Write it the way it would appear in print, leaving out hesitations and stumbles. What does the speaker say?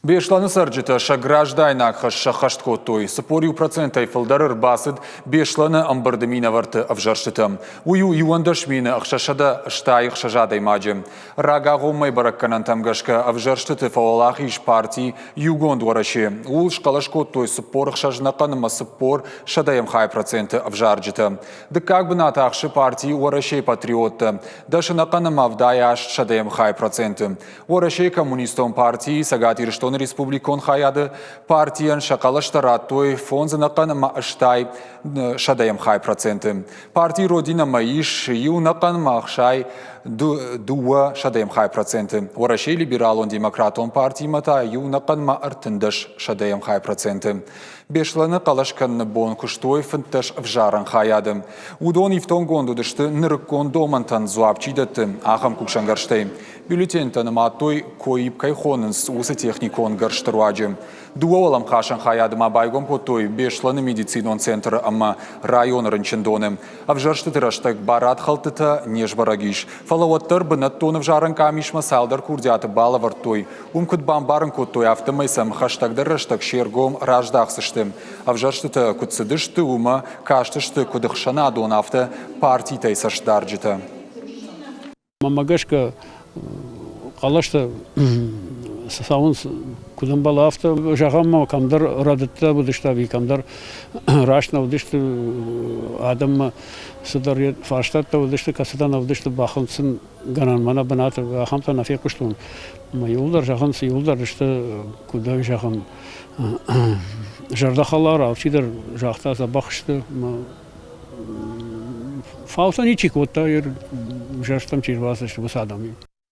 Бешланы сарджита шаграждайнак шахашткотой. Сапорию процента филдары басыд бешланы амбардамина варты авжарштытым. Ую юандашмины ахшашада штайх шажадай маджим. Рага гомай баракканан тамгашка авжарштыты фаолах иш партии югон двораши. Ул шкалашкотой сапор шажнаканыма сапор шадаем хай процента авжарджита. Да как бы натахши партии уарашей патриота. Даже наканыма вдаяш шадаем хай процента. Уарашей коммунистом партии сагатир что республикон хаяды партиян шакалаштаратой фонзанакан мааштай шадаем хай проценты. Партии Родина Маиш юнакан махшай дуа шадаем хай проценты. Ворашей либералон демократон партии мата юнакан маартындаш шадаем хай проценты. Бешланы калашкан бон куштой фанташ вжаран хаяды. Удон ифтон гонду дышты ныркон домантан зуапчидаты ахам кукшангарштей. Бюллетень танаматой коип кайхоненс усы техникон гарштруаджи. Дуолам хашан хаядыма байгом потой бешланы медицинон центр ама район рынчендоны. А вжаршты тыраштак барат халтыта неж барагиш. Фалаваттар бынат тонов жаран камиш масалдар курдяты бала вартой. Умкут бамбарын котой автомайсам хаштагдар раштак шергом раждах сыштым. А вжаршты кутсыдышты ума каштышты кудыхшана дон авто партий тайсашдарджита. Мамагашка қалашта сауын кудан бала авто жағамма камдар радытта будышта би камдар рашна будышты адам сыдар фаштатта будышты касадан будышты бахынсын ганан мана банат хамта нафе куштун ма юлдар жағын юлдар ishte куда жағын жардахалар авчидер жақта забахышты фауса ничик вот та жастам через вас что вы садами